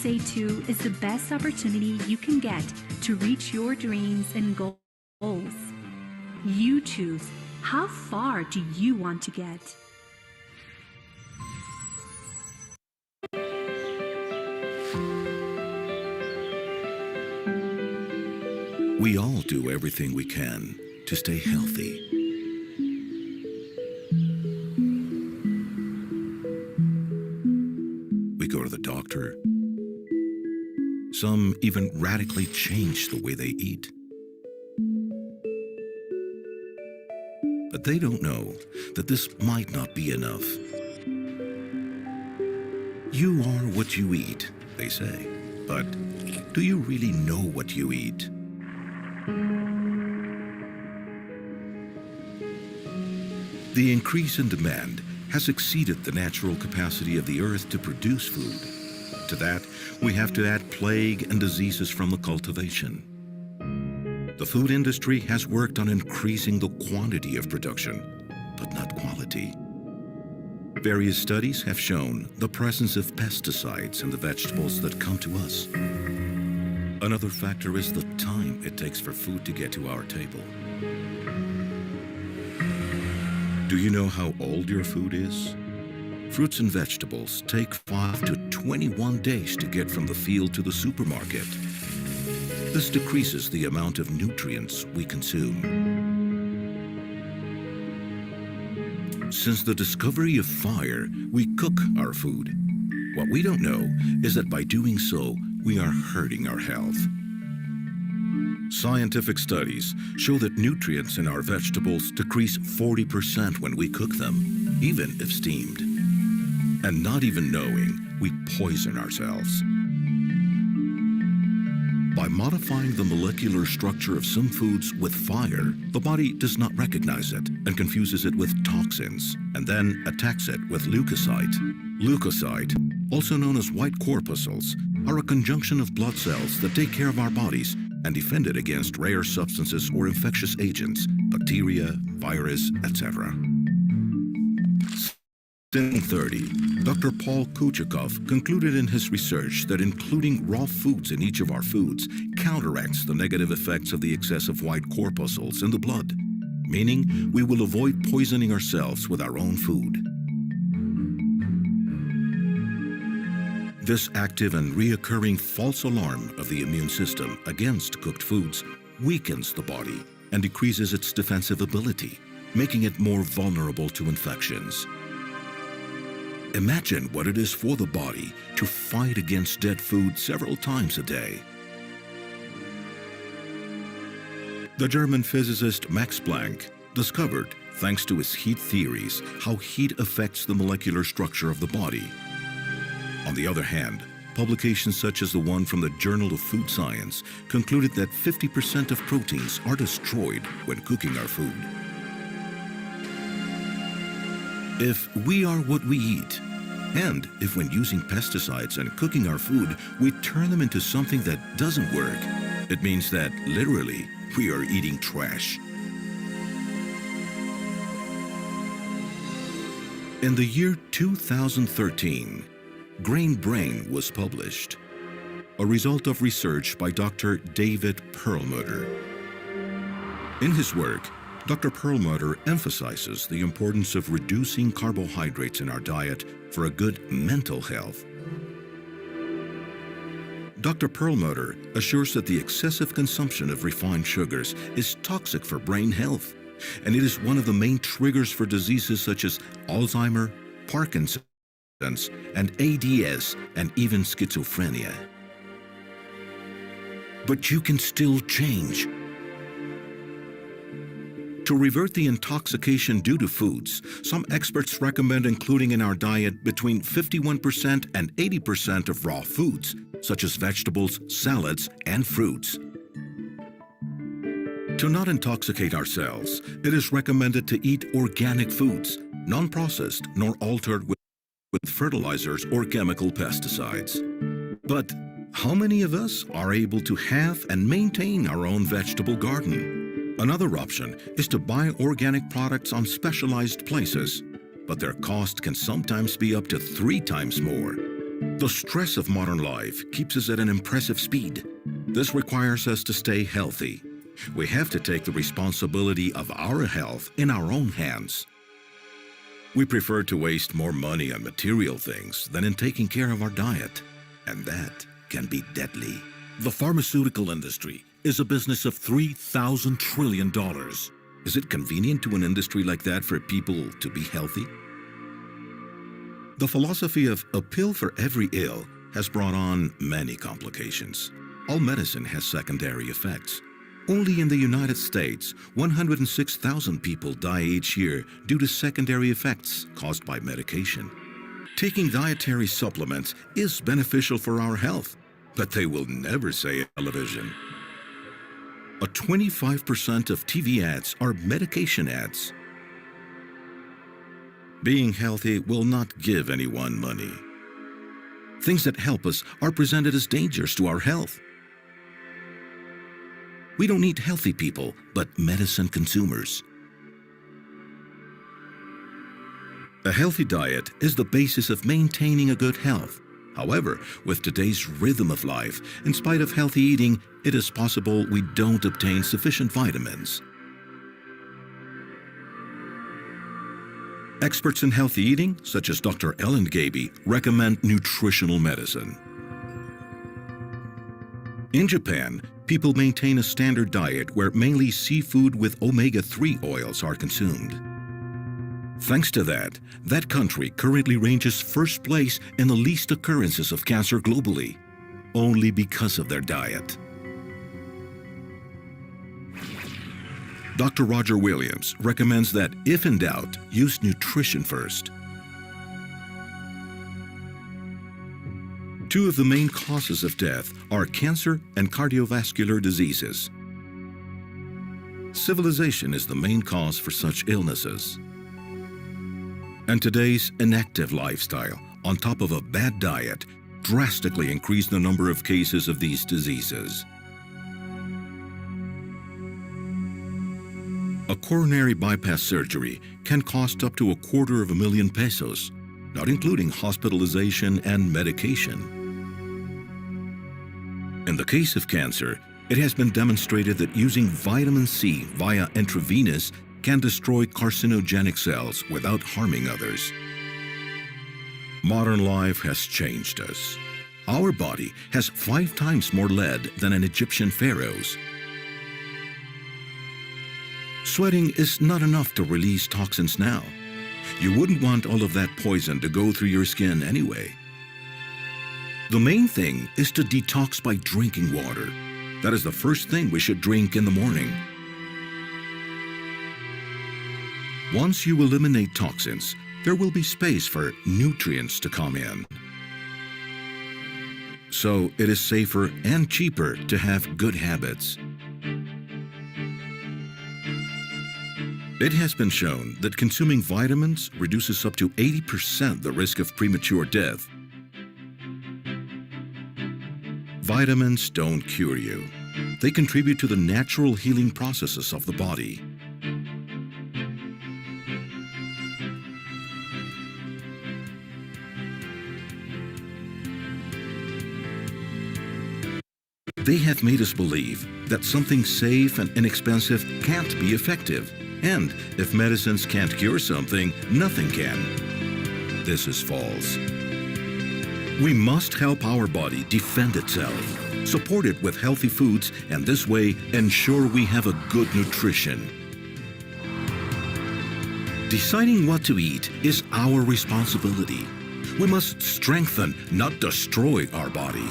Say 2 is the best opportunity you can get to reach your dreams and goals. You choose. How far do you want to get? We all do everything we can to stay healthy. We go to the doctor. Some even radically change the way they eat. But they don't know that this might not be enough. You are what you eat, they say. But do you really know what you eat? The increase in demand has exceeded the natural capacity of the earth to produce food. To that, we have to add plague and diseases from the cultivation. The food industry has worked on increasing the quantity of production, but not quality. Various studies have shown the presence of pesticides in the vegetables that come to us. Another factor is the time it takes for food to get to our table. Do you know how old your food is? Fruits and vegetables take 5 to 21 days to get from the field to the supermarket. This decreases the amount of nutrients we consume. Since the discovery of fire, we cook our food. What we don't know is that by doing so, we are hurting our health. Scientific studies show that nutrients in our vegetables decrease 40% when we cook them, even if steamed. And not even knowing, we poison ourselves. By modifying the molecular structure of some foods with fire, the body does not recognize it and confuses it with toxins, and then attacks it with leukocyte. Leukocyte, also known as white corpuscles, are a conjunction of blood cells that take care of our bodies and defend it against rare substances or infectious agents, bacteria, virus, etc. In 1930, Dr. Paul Kuchikov concluded in his research that including raw foods in each of our foods counteracts the negative effects of the excessive white corpuscles in the blood, meaning we will avoid poisoning ourselves with our own food. This active and reoccurring false alarm of the immune system against cooked foods weakens the body and decreases its defensive ability, making it more vulnerable to infections. Imagine what it is for the body to fight against dead food several times a day. The German physicist Max Planck discovered, thanks to his heat theories, how heat affects the molecular structure of the body. On the other hand, publications such as the one from the Journal of Food Science concluded that 50% of proteins are destroyed when cooking our food. If we are what we eat, and if when using pesticides and cooking our food, we turn them into something that doesn't work, it means that, literally, we are eating trash. In the year 2013, Grain Brain was published, a result of research by Dr. David Perlmutter. In his work, Dr. Perlmutter emphasizes the importance of reducing carbohydrates in our diet for a good mental health. Dr. Perlmutter assures that the excessive consumption of refined sugars is toxic for brain health, and it is one of the main triggers for diseases such as Alzheimer's, Parkinson's, and ADS, and even schizophrenia. But you can still change. To revert the intoxication due to foods, some experts recommend including in our diet between 51% and 80% of raw foods, such as vegetables, salads, and fruits. To not intoxicate ourselves, it is recommended to eat organic foods, non-processed nor altered with fertilizers or chemical pesticides. But how many of us are able to have and maintain our own vegetable garden? Another option is to buy organic products on specialized places, but their cost can sometimes be up to 3 times more. The stress of modern life keeps us at an impressive speed. This requires us to stay healthy. We have to take the responsibility of our health in our own hands. We prefer to waste more money on material things than in taking care of our diet, and that can be deadly. The pharmaceutical industry is a business of $3,000 trillion. Is it convenient to an industry like that for people to be healthy? The philosophy of a pill for every ill has brought on many complications. All medicine has secondary effects. Only in the United States, 106,000 people die each year due to secondary effects caused by medication. Taking dietary supplements is beneficial for our health, but they will never say on television. 25% of TV ads are medication ads. Being healthy will not give anyone money. Things that help us are presented as dangers to our health. We don't need healthy people, but medicine consumers. A healthy diet is the basis of maintaining a good health. However, with today's rhythm of life, in spite of healthy eating, it is possible we don't obtain sufficient vitamins. Experts in healthy eating, such as Dr. Ellen Gaby, recommend nutritional medicine. In Japan, people maintain a standard diet where mainly seafood with omega-3 oils are consumed. Thanks to that country currently ranges first place in the least occurrences of cancer globally, only because of their diet. Dr. Roger Williams recommends that, if in doubt, use nutrition first. Two of the main causes of death are cancer and cardiovascular diseases. Civilization is the main cause for such illnesses. And today's inactive lifestyle, on top of a bad diet, drastically increased the number of cases of these diseases. A coronary bypass surgery can cost up to $250,000 pesos, not including hospitalization and medication. In the case of cancer, it has been demonstrated that using vitamin C via intravenous can destroy carcinogenic cells without harming others. Modern life has changed us. Our body has 5 times more lead than an Egyptian pharaoh's. Sweating is not enough to release toxins now. You wouldn't want all of that poison to go through your skin anyway. The main thing is to detox by drinking water. That is the first thing we should drink in the morning. Once you eliminate toxins, there will be space for nutrients to come in. So it is safer and cheaper to have good habits. It has been shown that consuming vitamins reduces up to 80% the risk of premature death. Vitamins don't cure you. They contribute to the natural healing processes of the body. They have made us believe that something safe and inexpensive can't be effective. And if medicines can't cure something, nothing can. This is false. We must help our body defend itself, support it with healthy foods, and this way ensure we have a good nutrition. Deciding what to eat is our responsibility. We must strengthen, not destroy our body.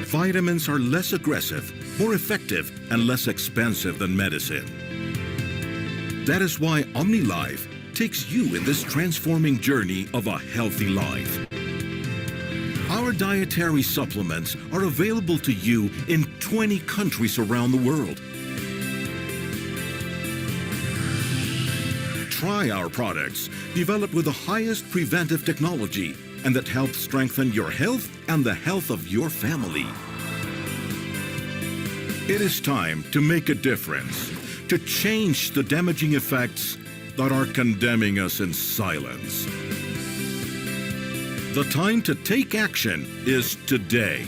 Vitamins are less aggressive, more effective, and less expensive than medicine. That is why OmniLife takes you in this transforming journey of a healthy life. Our dietary supplements are available to you in 20 countries around the world. Try our products, developed with the highest preventive technology, and that helps strengthen your health and the health of your family. It is time to make a difference, to change the damaging effects that are condemning us in silence. The time to take action is today.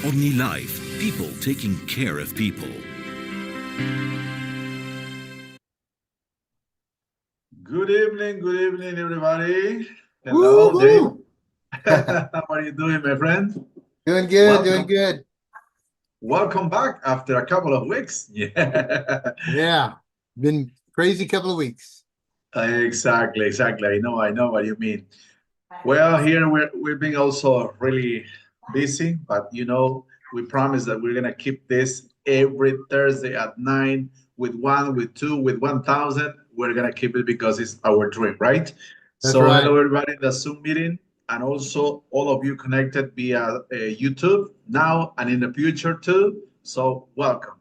OmniLife, people taking care of people. Good evening, everybody. Hello, Dave. How are you doing, my friend? Doing good, doing good. Welcome back after a couple of weeks. Yeah. Yeah, been crazy couple of weeks. Exactly. I know what you mean. Well, here we've been also really busy, but we promise that we're gonna keep this every Thursday at 9 with 1, with 2, with 1,000. We're gonna keep it because it's our dream, right? That's So right. hello everybody in the Zoom meeting, and also all of you connected via YouTube now and in the future too. So welcome.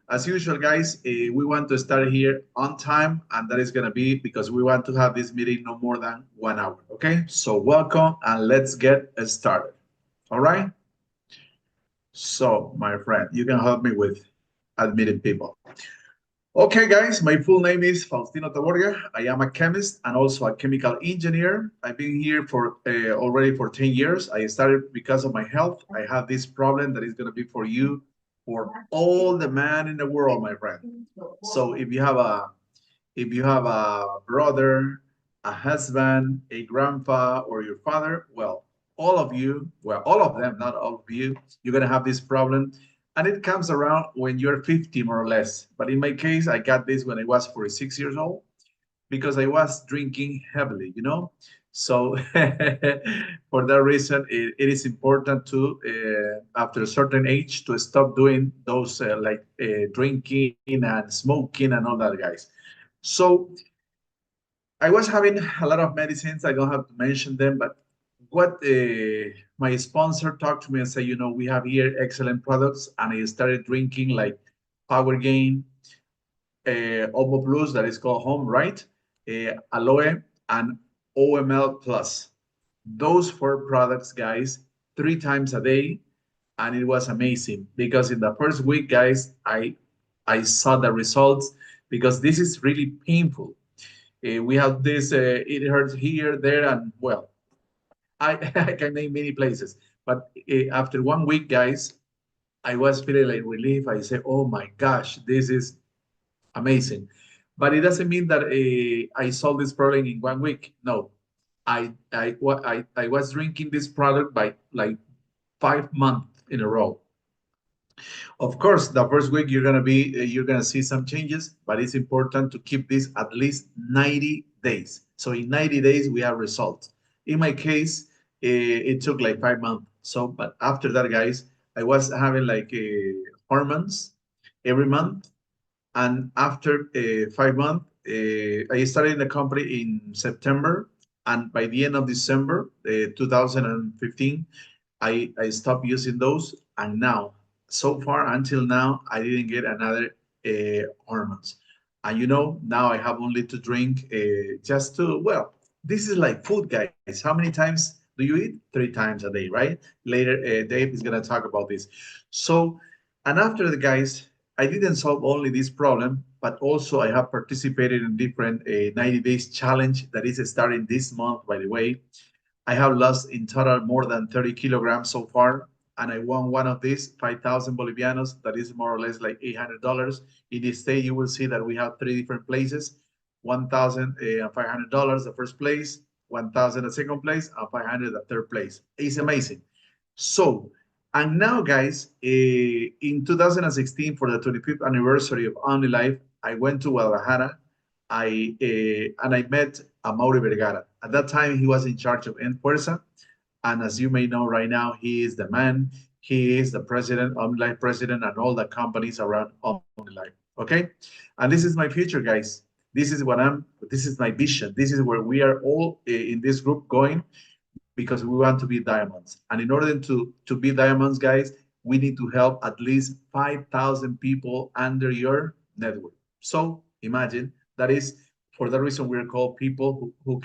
As usual, guys, we want to start here on time, and that is going to be because we want to have this meeting no more than 1 hour. Okay, so welcome and let's get started. All right. So, my friend, you can help me with admitting people. Okay, guys, my full name is Faustino Taborga. I am a chemist and also a chemical engineer. I've been here for already for 10 years. I started because of my health. I have this problem that is going to be for you, for all the man in the world, my friend. So if you have a brother, a husband, a grandpa, or your father, well, all of you, well, all of them, not all of you, you're gonna have this problem, and it comes around when you're 50 more or less. But in my case, I got this when I was 46 years old because I was drinking heavily, So for that reason, it is important to, after a certain age, to stop doing those drinking and smoking and all that, guys. So I was having a lot of medicines. I don't have to mention them, but what my sponsor talked to me and said, we have here excellent products, and I started drinking like Power Gain, Omo Plus, that is called Home, right? Aloe, and OML Plus. Those 4 products, guys, 3 times a day, and it was amazing because in the first week, guys, I saw the results because this is really painful. We have this, it hurts here, there, and well, I can name many places. But after 1 week, guys, I was feeling like relief. I said, oh my gosh, this is amazing. But it doesn't mean that I solved this problem in 1 week. No, I was drinking this product by like 5 months in a row. Of course, the first week you're gonna see some changes, but it's important to keep this at least 90 days. So in 90 days we have results. In my case, it took like 5 months. So, but after that, guys, I was having like hormones every month, and after 5 months, I started in the company in September, and by the end of December 2015, I stopped using those, and now, so far until now, I didn't get another hormones. And now I have only to drink just to, well, this is like food, guys. How many times do you eat? 3 times a day, right? Later, Dave is gonna talk about this. So, and after the guys, I didn't solve only this problem, but also I have participated in different 90 days challenge that is starting this month, by the way. I have lost in total more than 30 kilograms so far, and I won one of these, 5,000 Bolivianos. That is more or less like $800. In this state, you will see that we have 3 different places, $1,500 the first place, 1,000 the second place, and 500 the third place. It's amazing. So, and now, guys, in 2016, for the 25th anniversary of OmniLife, I went to Guadalajara. And I met Amaury Vergara. At that time, he was in charge of Fuerza, and as you may know right now, he is the man. He is the president, OmniLife president, and all the companies around OmniLife. Okay, and this is my future, guys. This is my vision. This is where we are all in this group going, because we want to be diamonds. And in order to be diamonds, guys, we need to help at least 5,000 people under your network. So imagine, that is for that reason we're called people who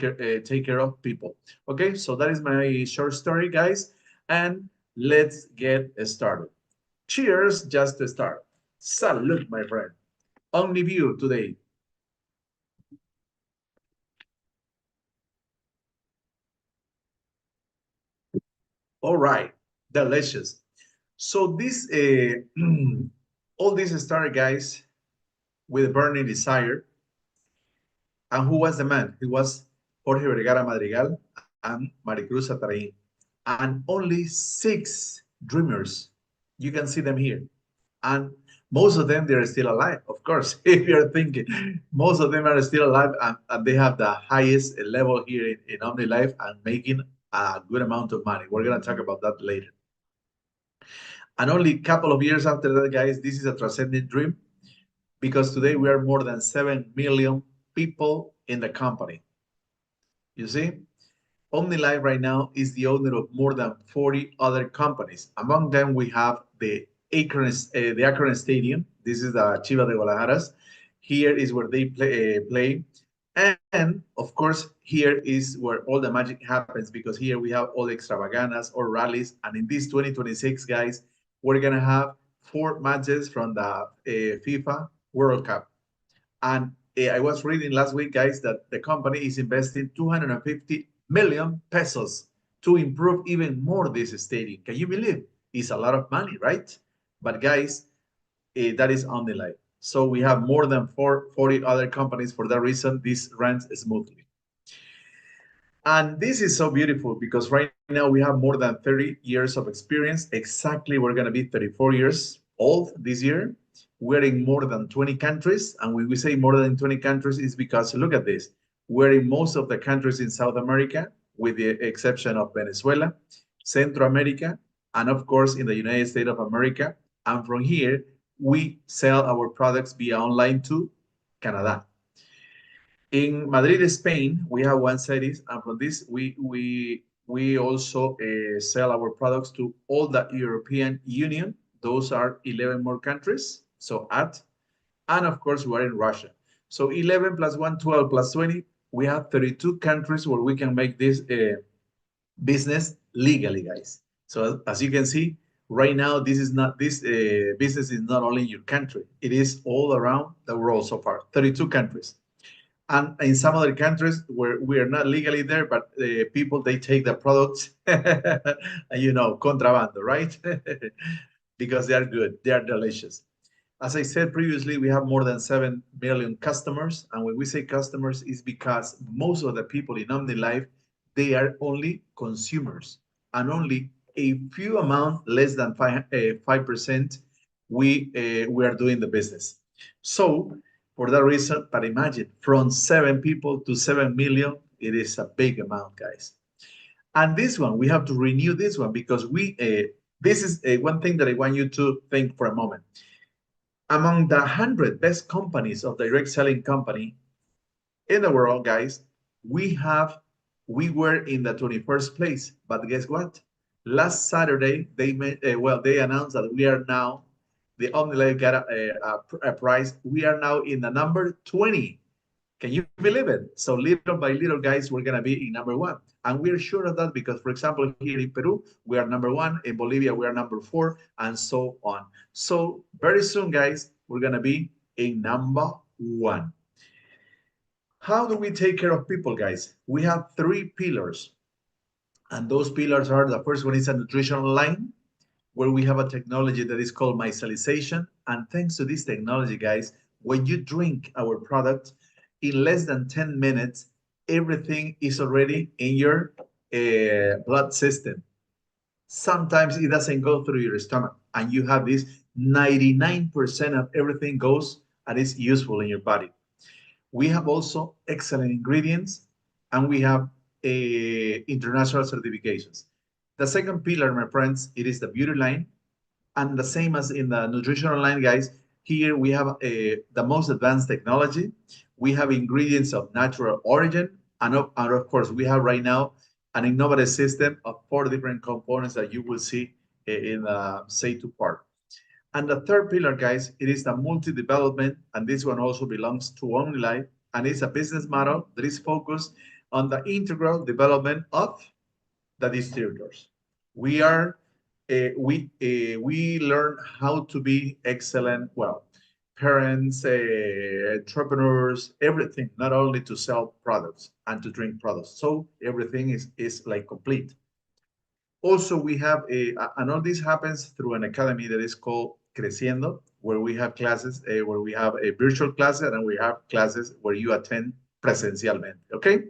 take care of people. Okay, so that is my short story, guys, and let's get started. Cheers, just to start. Salud, my friend. OmniView today. All right, delicious. So this, all this started, guys, with a burning desire. And who was the man? He was Jorge Vergara Madrigal and Maricruz Atarain. And only 6 dreamers. You can see them here. And most of them, they're still alive, of course. If you're thinking, most of them are still alive, and they have the highest level here in OmniLife and making a good amount of money. We're going to talk about that later. And only a couple of years after that, guys, this is a transcendent dream, because today we are more than 7 million people in the company. You see, OmniLife right now is the owner of more than 40 other companies. Among them, we have the Akron Stadium. This is the Chivas de Guadalajara. Here is where they play. And of course, here is where all the magic happens, because here we have all the extravaganzas or rallies. And in this 2026, guys, we're going to have 4 matches from the FIFA World Cup. And I was reading last week, guys, that the company is investing 250 million pesos to improve even more this stadium. Can you believe? It's a lot of money, right? But guys, that is OmniLife. So we have more than 40 other companies. For that reason, this runs smoothly. And this is so beautiful, because right now we have more than 30 years of experience. Exactly, we're going to be 34 years old this year. We're in more than 20 countries. And when we say more than 20 countries, it's because, look at this. We're in most of the countries in South America, with the exception of Venezuela, Central America, and of course, in the United States of America. And from here, we sell our products via online to Canada. In Madrid, Spain, we have one series, and from this, we also sell our products to all the European Union. Those are 11 more countries. So and of course, we're in Russia. So 11 plus 1, 12 plus 20, we have 32 countries where we can make this business legally, guys. So as you can see, right now, this business is not only in your country, it is all around the world so far, 32 countries. And in some other countries where we are not legally there, but people, they take the products, and contrabando, right? Because they are good, they are delicious. As I said previously, we have more than 7 million customers. And when we say customers, it's because most of the people in OmniLife, they are only consumers. And only a few amount, less than 5%, we are doing the business. So for that reason, but imagine, from 7 people to 7 million, it is a big amount, guys. And this one, we have to renew this one, because this is one thing that I want you to think for a moment. Among the 100 best companies of direct selling company in the world, guys, we were in the 21st place. But guess what? Last Saturday, they announced that we are now, the OmniLife got a prize. We are now in the number 20. Can you believe it? So little by little, guys, we're going to be in number 1. And we're sure of that because, for example, here in Peru, we are number 1. In Bolivia, we are number 4, and so on. So very soon, guys, we're going to be in number 1. How do we take care of people, guys? We have 3 pillars. And those pillars are, the first one is a nutritional line, where we have a technology that is called micellization. And thanks to this technology, guys, when you drink our product, in less than 10 minutes, everything is already in your blood system. Sometimes it doesn't go through your stomach, and you have this 99% of everything goes and is useful in your body. We have also excellent ingredients, and we have international certifications. The second pillar, my friends, it is the beauty line. And the same as in the nutritional line, guys, here we have the most advanced technology. We have ingredients of natural origin. And of course, we have right now an innovative system of 4 different components that you will see in the Seitu part. And the third pillar, guys, it is the multi-development. And this one also belongs to OmniLife. And it's a business model that is focused on the integral development of the distributors. We learn how to be excellent, parents, entrepreneurs, everything, not only to sell products and to drink products. So everything is like complete. Also, we have and all this happens through an academy that is called Creciendo, where we have classes, where we have a virtual class and we have classes where you attend presencialmente, okay?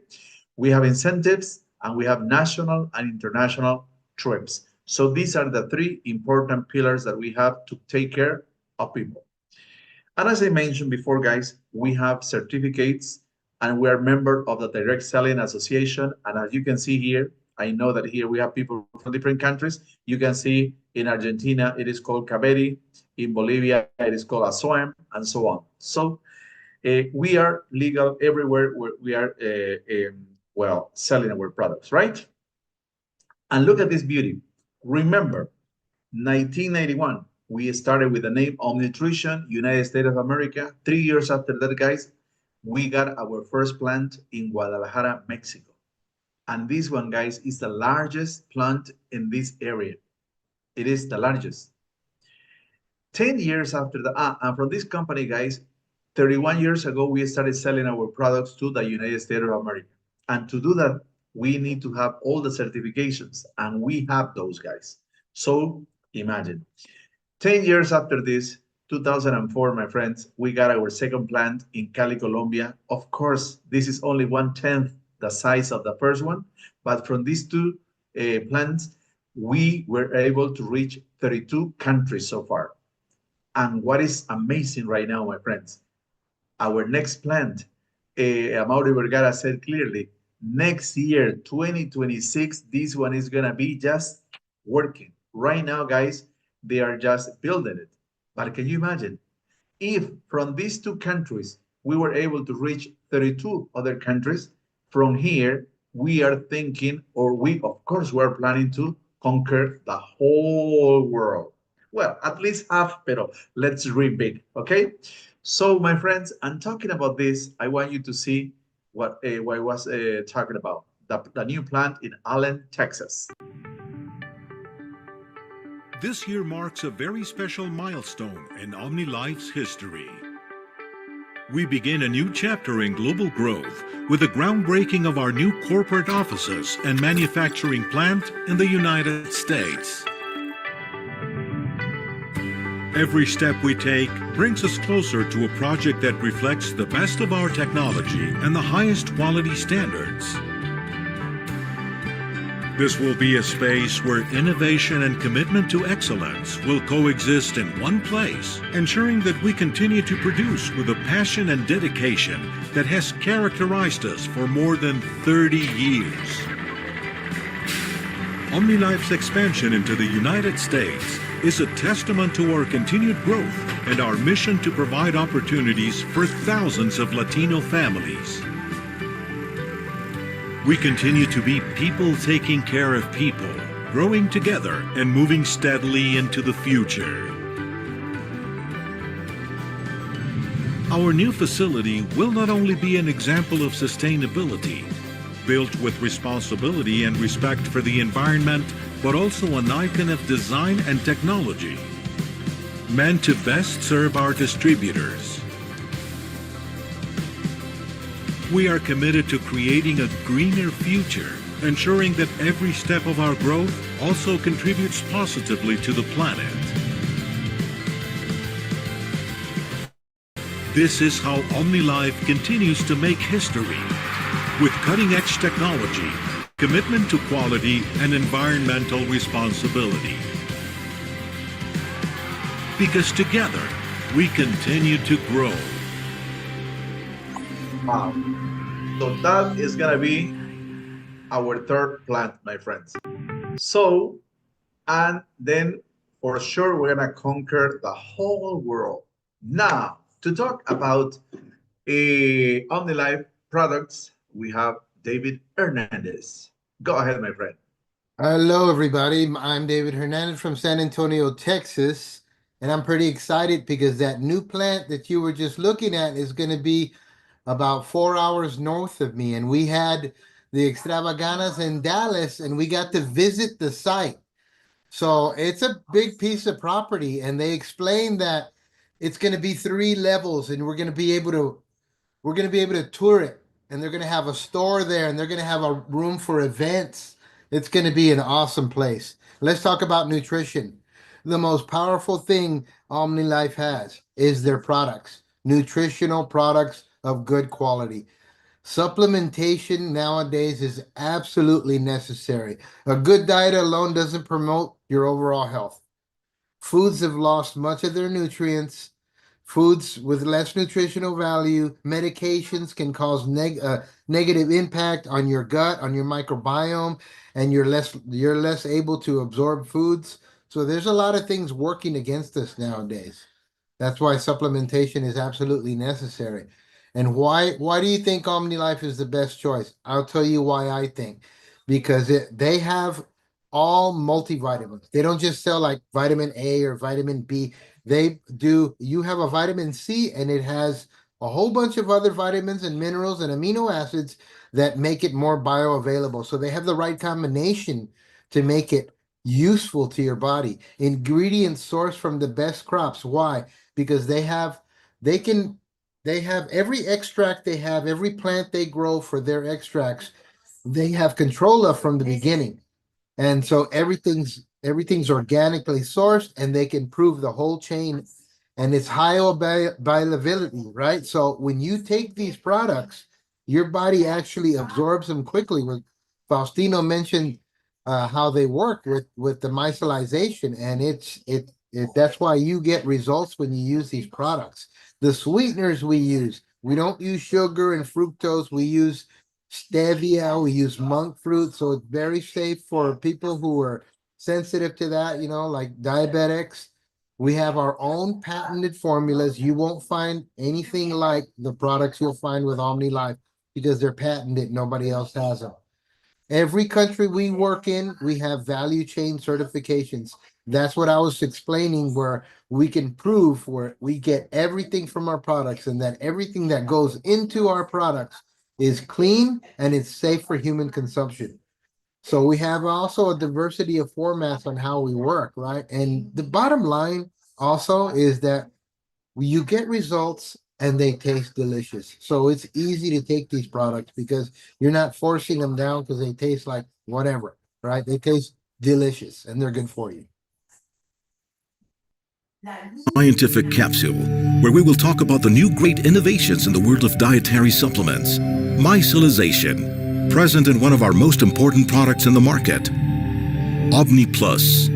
We have incentives and we have national and international trips. So these are the three important pillars that we have to take care of people. And as I mentioned before, guys, we have certificates and we are member of the Direct Selling Association. And as you can see here, I know that here we have people from different countries. You can see in Argentina, it is called Caveri. In Bolivia, it is called ASOEM, and so on. So we are legal everywhere where we are, well, selling our products, right? And look at this beauty. Remember, 1991, we started with the name Omnitrition, United States of America. 3 years after that, guys, we got our first plant in Guadalajara, Mexico. And this one, guys, is the largest plant in this area. It is the largest. 10 years after that, and from this company, guys, 31 years ago, we started selling our products to the United States of America. And to do that, we need to have all the certifications, and we have those, guys. So imagine, 10 years after this, 2004, my friends, we got our second plant in Cali, Colombia. Of course, this is only 1/10 the size of the first one, but from these two plants, we were able to reach 32 countries so far. And what is amazing right now, my friends, our next plant, Amaury Vergara said clearly, next year, 2026, this one is gonna be just working. Right now, guys, they are just building it. But can you imagine, if from these two countries, we were able to reach 32 other countries, from here, we are thinking, or we, of course, we're planning to conquer the whole world. Well, at least half, but let's dream big, okay? So, my friends, I'm talking about this. I want you to see what I was talking about, the new plant in Allen, Texas. This year marks a very special milestone in OmniLife's history. We begin a new chapter in global growth with the groundbreaking of our new corporate offices and manufacturing plant in the United States. Every step we take brings us closer to a project that reflects the best of our technology and the highest quality standards. This will be a space where innovation and commitment to excellence will coexist in one place, ensuring that we continue to produce with a passion and dedication that has characterized us for more than 30 years. OmniLife's expansion into the United States is a testament to our continued growth and our mission to provide opportunities for thousands of Latino families. We continue to be people taking care of people, growing together and moving steadily into the future. Our new facility will not only be an example of sustainability, built with responsibility and respect for the environment, but also an icon of design and technology, meant to best serve our distributors. We are committed to creating a greener future, ensuring that every step of our growth also contributes positively to the planet. This is how OmniLife continues to make history, with cutting-edge technology, commitment to quality, and environmental responsibility. Because together, we continue to grow. Wow. So that is gonna be our third plant, my friends. So, and then for sure, we're gonna conquer the whole world. Now, to talk about OmniLife products, we have David Hernandez. Go ahead, my friend. Hello, everybody. I'm David Hernandez from San Antonio, Texas. And I'm pretty excited because that new plant that you were just looking at is going to be about 4 hours north of me. And we had the Extravaganas in Dallas and we got to visit the site. So it's a big piece of property. And they explained that it's going to be 3 levels and we're going to be able to tour it. And they're going to have a store there and they're going to have a room for events. It's going to be an awesome place. Let's talk about nutrition. The most powerful thing OmniLife has is their products, nutritional products of good quality. Supplementation nowadays is absolutely necessary. A good diet alone doesn't promote your overall health. Foods have lost much of their nutrients. Foods with less nutritional value, medications can cause negative impact on your gut, on your microbiome, and you're less able to absorb foods. So there's a lot of things working against us nowadays. That's why supplementation is absolutely necessary. And why do you think OmniLife is the best choice? I'll tell you why I think. Because they have all multivitamins. They don't just sell like vitamin A or vitamin B. You have a vitamin C and it has a whole bunch of other vitamins and minerals and amino acids that make it more bioavailable. So they have the right combination to make it useful to your body. Ingredients sourced from the best crops. Why? Because they have every extract they have, every plant they grow for their extracts, they have control of from the beginning. And so everything's organically sourced and they can prove the whole chain and it's high bioavailability, right? So when you take these products, your body actually absorbs them quickly. With Faustino mentioned how they work with the micellization, and that's why you get results when you use these products. The sweeteners we use, we don't use sugar and fructose. We use stevia, we use monk fruit, so it's very safe for people who are sensitive to that, like diabetics. We have our own patented formulas. You won't find anything like the products you'll find with OmniLife because they're patented. Nobody else has them. Every country we work in, we have value chain certifications. That's what I was explaining, where we can prove where we get everything from our products and that everything that goes into our products is clean and it's safe for human consumption. So we have also a diversity of formats on how we work, right? And the bottom line also is that you get results and they taste delicious. So it's easy to take these products because you're not forcing them down because they taste like whatever, right? They taste delicious and they're good for you. Scientific Capsule, where we will talk about the new great innovations in the world of dietary supplements. Micellization, present in one of our most important products in the market, Omni Plus.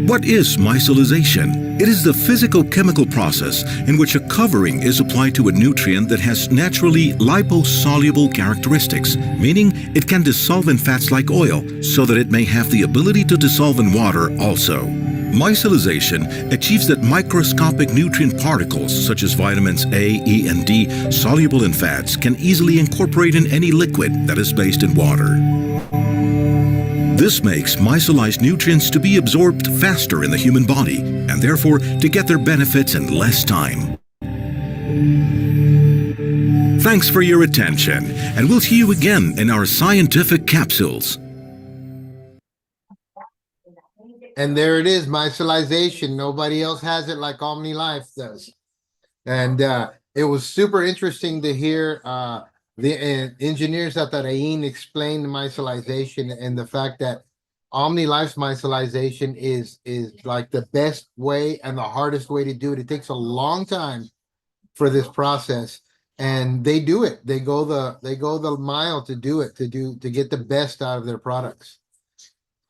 What is micellization? It is the physico-chemical process in which a covering is applied to a nutrient that has naturally liposoluble characteristics, meaning it can dissolve in fats like oil, so that it may have the ability to dissolve in water also. Micellization achieves that microscopic nutrient particles such as vitamins A, E, and D, soluble in fats, can easily incorporate in any liquid that is based in water. This makes micellized nutrients to be absorbed faster in the human body and therefore to get their benefits in less time. Thanks for your attention, and we'll see you again in our scientific capsules. And there it is, micellization. Nobody else has it like OmniLife does. And it was super interesting to hear the engineers at Tarain explain the micellization and the fact that OmniLife's micellization is like the best way and the hardest way to do it. It takes a long time for this process, and they do it. They go the mile to do it, to get the best out of their products.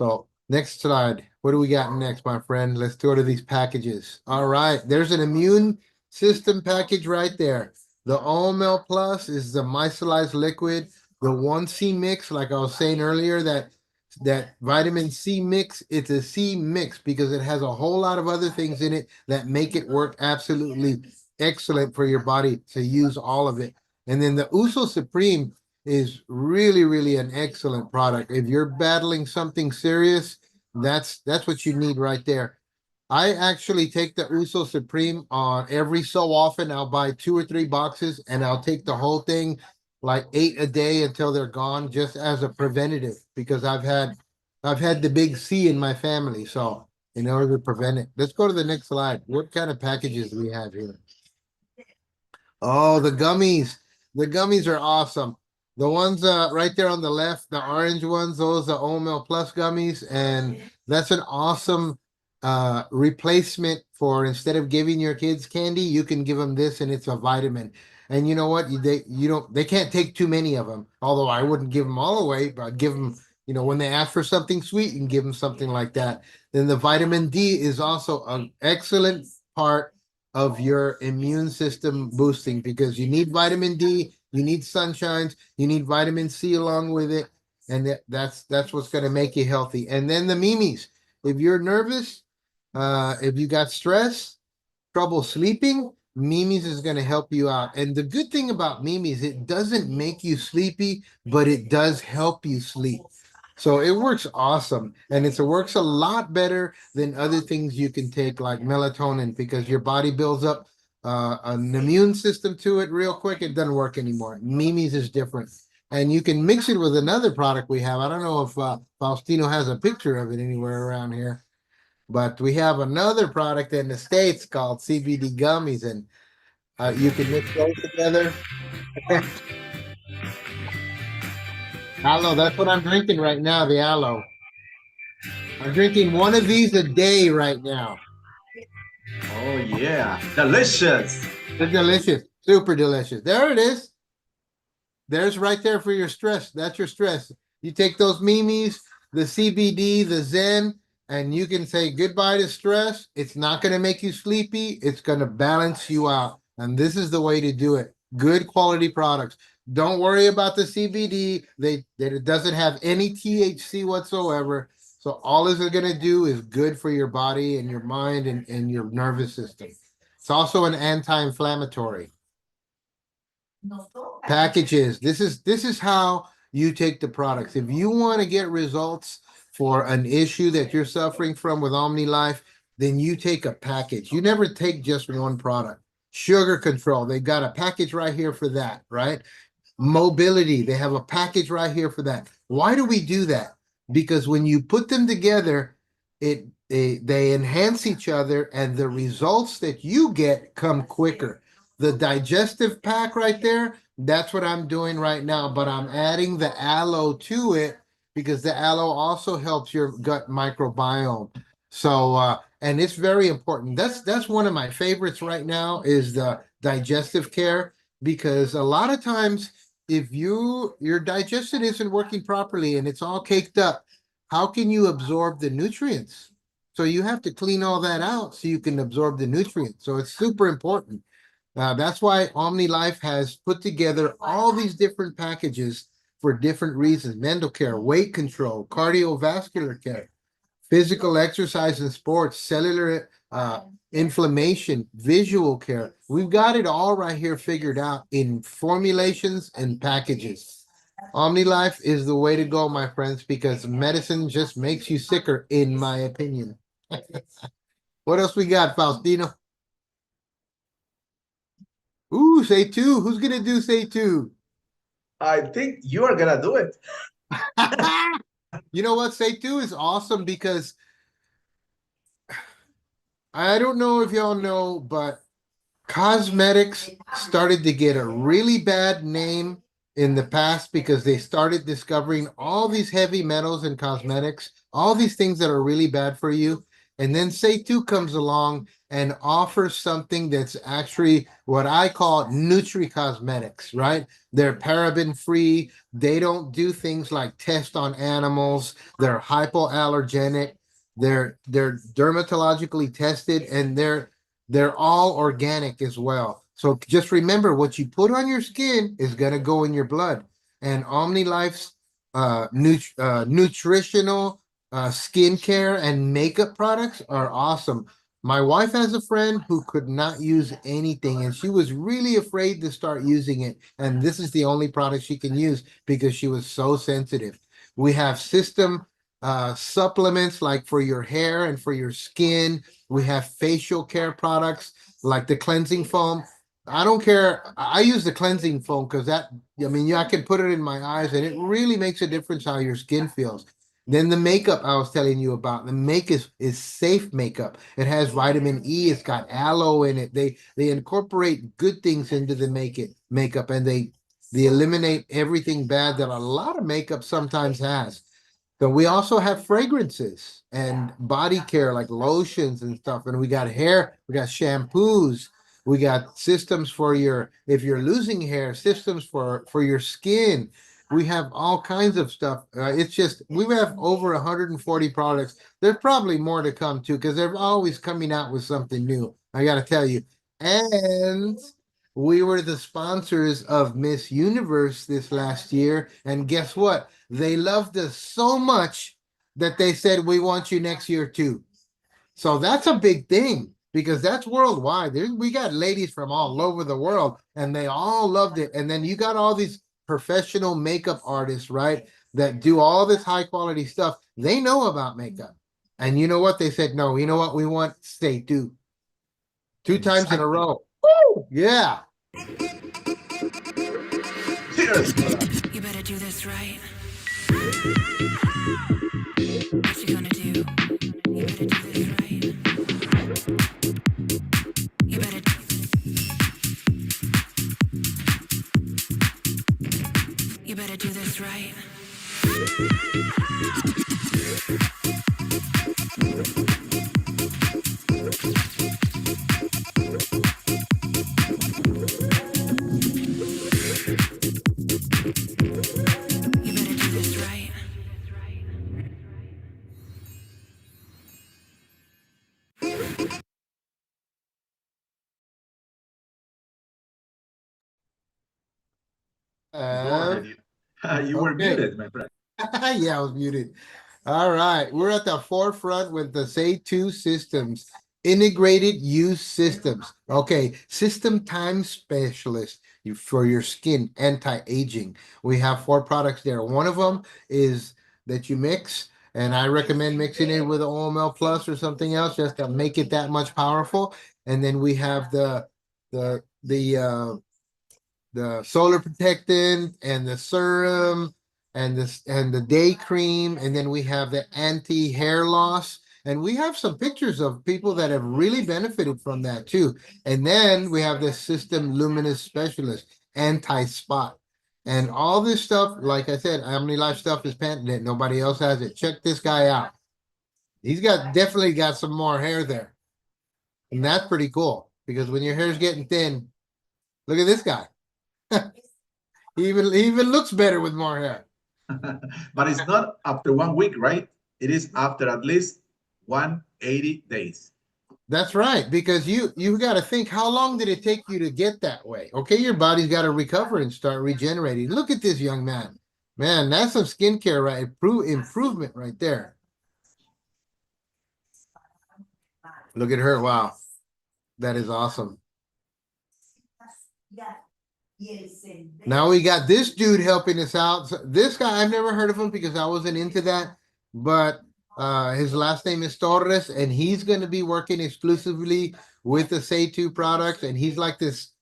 So next slide. What do we got next, my friend? Let's go to these packages. All right, there's an immune system package right there. The OML Plus is the micellized liquid. The 1C mix, like I was saying earlier, that vitamin C mix, it's a C mix because it has a whole lot of other things in it that make it work absolutely excellent for your body to use all of it. And then the Uso Supreme is really, really an excellent product. If you're battling something serious, that's what you need right there. I actually take the Uso Supreme on every so often. I'll buy 2 or 3 boxes and I'll take the whole thing, like 8 a day until they're gone, just as a preventative, because I've had the big C in my family. So in order to prevent it, let's go to the next slide. What kind of packages do we have here? Oh, the gummies. The gummies are awesome. The ones right there on the left, the orange ones, those are OML Plus gummies, and that's an awesome replacement for instead of giving your kids candy, you can give them this, and it's a vitamin. And you know what? They can't take too many of them. Although I wouldn't give them all away, but I'd give them, when they ask for something sweet, you can give them something like that. Then the vitamin D is also an excellent part of your immune system boosting because you need vitamin D, you need sunshines, you need vitamin C along with it, and that's what's going to make you healthy. And then the Mimis, if you're nervous, if you got stress, trouble sleeping, Mimi's is going to help you out. And the good thing about Mimi's, it doesn't make you sleepy, but it does help you sleep. So it works awesome. And it works a lot better than other things you can take like melatonin because your body builds up an immune system to it real quick. It doesn't work anymore. Mimi's is different. And you can mix it with another product we have. I don't know if Faustino has a picture of it anywhere around here. But we have another product in the States called CBD gummies, and you can mix those together. Aloe, that's what I'm drinking right now, the aloe. I'm drinking one of these a day right now. Oh, yeah. Delicious. They're delicious. Super delicious. There it is. There's right there for your stress. That's your stress. You take those Mimis, the CBD, the Zen, and you can say goodbye to stress. It's not going to make you sleepy. It's going to balance you out. And this is the way to do it. Good quality products. Don't worry about the CBD. It doesn't have any THC whatsoever. So all it's going to do is good for your body and your mind and your nervous system. It's also an anti-inflammatory. Packages. This is how you take the products. If you want to get results for an issue that you're suffering from with OmniLife, then you take a package. You never take just one product. Sugar control, they got a package right here for that, right? Mobility, they have a package right here for that. Why do we do that? Because when you put them together, they enhance each other and the results that you get come quicker. The digestive pack right there, that's what I'm doing right now, but I'm adding the aloe to it because the aloe also helps your gut microbiome. So, and it's very important. That's one of my favorites right now is the digestive care, because a lot of times if your digestion isn't working properly and it's all caked up, how can you absorb the nutrients? So you have to clean all that out so you can absorb the nutrients. So it's super important. That's why OmniLife has put together all these different packages for different reasons. Mental care, weight control, cardiovascular care, physical exercise and sports, cellular inflammation, visual care. We've got it all right here figured out in formulations and packages. OmniLife is the way to go, my friends, because medicine just makes you sicker, in my opinion. What else we got, Faustino? Ooh, say two. Who's going to do say two? I think you are going to do it. You know what? Say two is awesome because I don't know if y'all know, but cosmetics started to get a really bad name in the past because they started discovering all these heavy metals in cosmetics, all these things that are really bad for you. And then Say Two comes along and offers something that's actually what I call nutri-cosmetics, right? They're paraben-free. They don't do things like test on animals. They're hypoallergenic. They're dermatologically tested, and they're all organic as well. So just remember, what you put on your skin is going to go in your blood. And OmniLife's nutritional skincare and makeup products are awesome. My wife has a friend who could not use anything, and she was really afraid to start using it. And this is the only product she can use because she was so sensitive. We have system supplements like for your hair and for your skin. We have facial care products like the cleansing foam. I don't care. I use the cleansing foam because I can put it in my eyes and it really makes a difference how your skin feels. Then the makeup I was telling you about, the makeup is safe makeup. It has vitamin E. It's got aloe in it. They incorporate good things into the makeup, and they They eliminate everything bad that a lot of makeup sometimes has. So we also have fragrances and body care like lotions and stuff. And we got hair, we got shampoos, we got systems for your, if you're losing hair, systems for your skin. We have all kinds of stuff. It's just, we have over 140 products. There's probably more to come too, because they're always coming out with something new. I got to tell you. And we were the sponsors of Miss Universe this last year. And guess what? They loved us so much that they said, we want you next year too. So that's a big thing because that's worldwide. We got ladies from all over the world and they all loved it. And then you got all these professional makeup artists, right? That do all this high quality stuff. They know about makeup. And you know what? They said, no, you know what? We want stay two. Two times in a row. Woo! Yeah. Cheers. You better do this right. What you gonna do? You better do this right. You better. You better do this right. You better do this right. Go ahead. You were okay. muted, my friend. Yeah, I was muted. All right. We're at the forefront with the SAY2 systems, integrated use systems. Okay. System time specialist for your skin, anti-aging. We have 4 products there. One of them is that you mix, and I recommend mixing it with OML Plus or something else just to make it that much powerful. And then we have the solar protectant and the serum and the day cream, and then we have the anti-hair loss, and we have some pictures of people that have really benefited from that too. And then we have the system luminous specialist, anti-spot, and all this stuff. Like I said, OmniLife stuff is patented. Nobody else has it. Check this guy out. He's definitely got some more hair there, and that's pretty cool because when your hair's getting thin, look at this guy. He even looks better with more hair. But it's not after 1 week, right? It is after at least 180 days. That's right, because you got to think, how long did it take you to get that way? Okay, your body's got to recover and start regenerating. Look at this young man. Man, that's some skincare, right? Improvement right there. Look at her. Wow. That is awesome. Now we got this dude helping us out. So this guy, I've never heard of him because I wasn't into that, but his last name is Torres, and he's going to be working exclusively with the SAY2 products, and he's like this